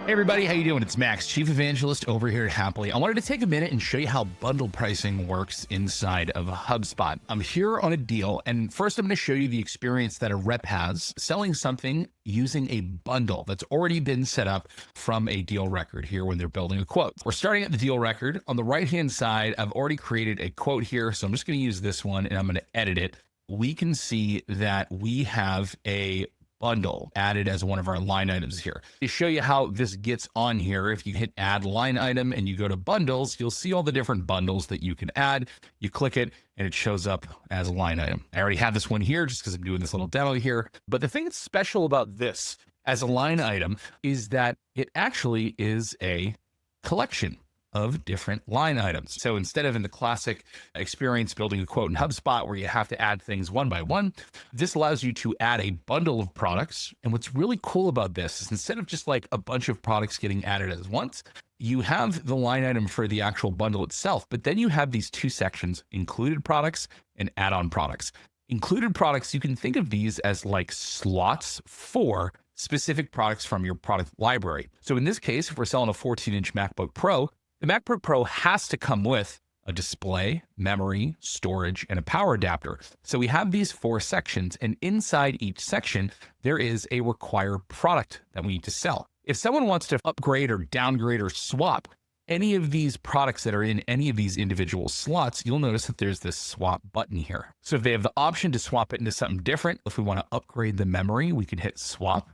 Hey everybody, how you doing? It's Max, Chief Evangelist over here at Happily. I wanted to take a minute and show you how bundle pricing works inside of HubSpot. I'm here on a deal, and first I'm going to show you the experience that a rep has selling something using a bundle that's already been set up from a deal record here when they're building a quote. We're starting at the deal record. On the right-hand side, I've already created a quote here, so I'm just going to use this one and I'm going to edit it. We can see that we have a bundle added as one of our line items here. To show you how this gets on here, if you hit add line item and you go to bundles, you'll see all the different bundles that you can add. You click it and it shows up as a line item. I already have this one here just because I'm doing this little demo here. But the thing that's special about this as a line item is that it actually is a collection of different line items. So instead of in the classic experience building a quote in HubSpot where you have to add things one by one, this allows you to add a bundle of products. And what's really cool about this is instead of just like a bunch of products getting added as once, you have the line item for the actual bundle itself, but then you have these two sections, included products and add-on products. Included products, you can think of these as like slots for specific products from your product library. So in this case, if we're selling a 14-inch MacBook Pro, the MacBook Pro has to come with a display, memory, storage, and a power adapter. So we have these four sections, and inside each section, there is a required product that we need to sell. If someone wants to upgrade or downgrade or swap any of these products that are in any of these individual slots, you'll notice that there's this swap button here. So if they have the option to swap it into something different, if we want to upgrade the memory, we can hit swap.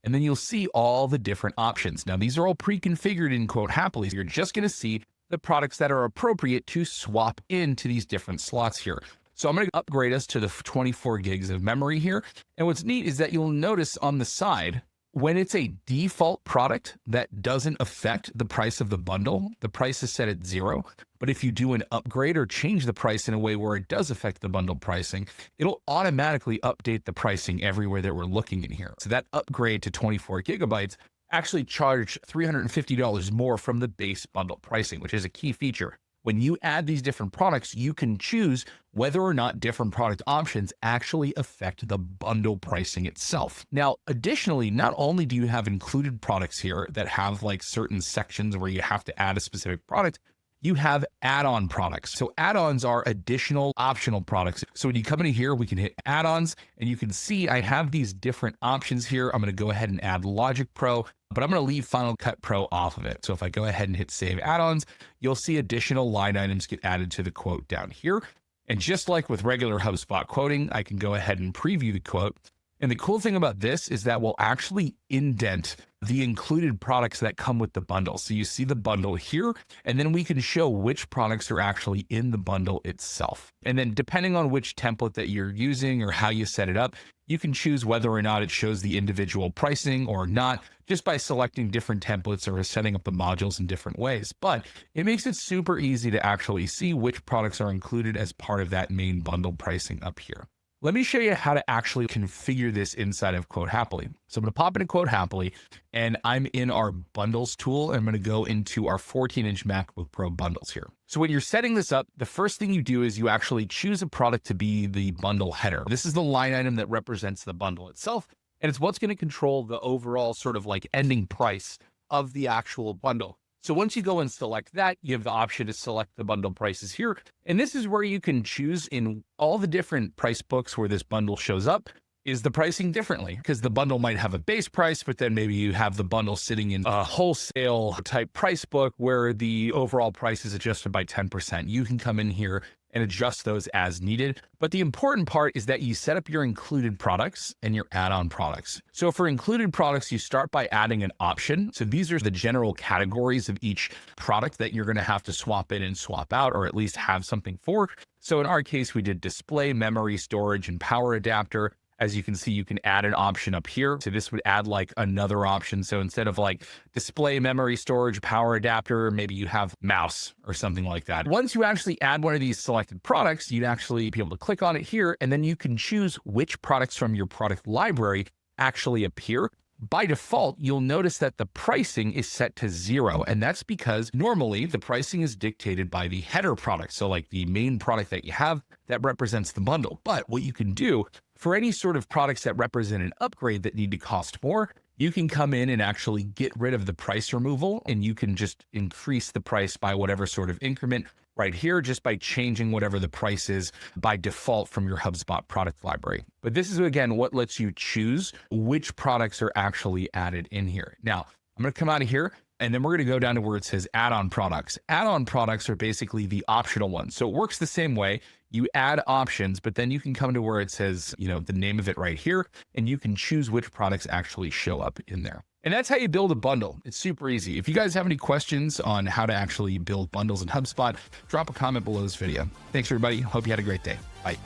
And then you'll see all the different options. Now, these are all pre-configured in Quote Happily. You're just going to see the products that are appropriate to swap into these different slots here. So I'm going to upgrade us to the 24 gigs of memory here. And what's neat is that you'll notice on the side, when it's a default product that doesn't affect the price of the bundle, the price is set at 0. But if you do an upgrade or change the price in a way where it does affect the bundle pricing, it'll automatically update the pricing everywhere that we're looking in here. So that upgrade to 24 gigabytes actually charged $350 more from the base bundle pricing, which is a key feature. When you add these different products, you can choose whether or not different product options actually affect the bundle pricing itself. Now, additionally, not only do you have included products here that have like certain sections where you have to add a specific product, you have add-on products. So add-ons are additional optional products. So when you come in here, we can hit add-ons and you can see I have these different options here. I'm going to go ahead and add Logic Pro, but I'm going to leave Final Cut Pro off of it. So if I go ahead and hit save add-ons, you'll see additional line items get added to the quote down here. And just like with regular HubSpot quoting, I can go ahead and preview the quote. And the cool thing about this is that we'll actually indent the included products that come with the bundle. So you see the bundle here, and then we can show which products are actually in the bundle itself. And then depending on which template that you're using or how you set it up, you can choose whether or not it shows the individual pricing or not, just by selecting different templates or setting up the modules in different ways. But it makes it super easy to actually see which products are included as part of that main bundle pricing up here. Let me show you how to actually configure this inside of Quote Happily. So I'm going to pop into Quote Happily and I'm in our bundles tool. And I'm going to go into our 14-inch MacBook Pro bundles here. So when you're setting this up, the first thing you do is you actually choose a product to be the bundle header. This is the line item that represents the bundle itself. And it's what's going to control the overall sort of like ending price of the actual bundle. So once you go and select that, you have the option to select the bundle prices here. And this is where you can choose in all the different price books where this bundle shows up, is the pricing differently, because the bundle might have a base price, but then maybe you have the bundle sitting in a wholesale type price book where the overall price is adjusted by 10%. You can come in here and adjust those as needed. But the important part is that you set up your included products and your add-on products. So for included products, you start by adding an option. So these are the general categories of each product that you're going to have to swap in and swap out, or at least have something for. So in our case, we did display, memory, storage, and power adapter. As you can see, you can add an option up here. So this would add like another option. So instead of like display, memory, storage, power adapter, maybe you have mouse or something like that. Once you actually add one of these selected products, you'd actually be able to click on it here, and then you can choose which products from your product library actually appear. By default, you'll notice that the pricing is set to 0. And that's because normally the pricing is dictated by the header product. So like the main product that you have that represents the bundle. But what you can do for any sort of products that represent an upgrade that need to cost more, You can come in and actually get rid of the price removal, and you can just increase the price by whatever sort of increment right here, just by changing whatever the price is by default from your HubSpot product library. But this is, again, what lets you choose which products are actually added in here. Now, I'm going to come out of here, and then we're going to go down to where it says add-on products. Add-on products are basically the optional ones. So it works the same way. You add options, but then you can come to where it says, the name of it right here, and you can choose which products actually show up in there. And that's how you build a bundle. It's super easy. If you guys have any questions on how to actually build bundles in HubSpot, drop a comment below this video. Thanks, everybody. Hope you had a great day. Bye.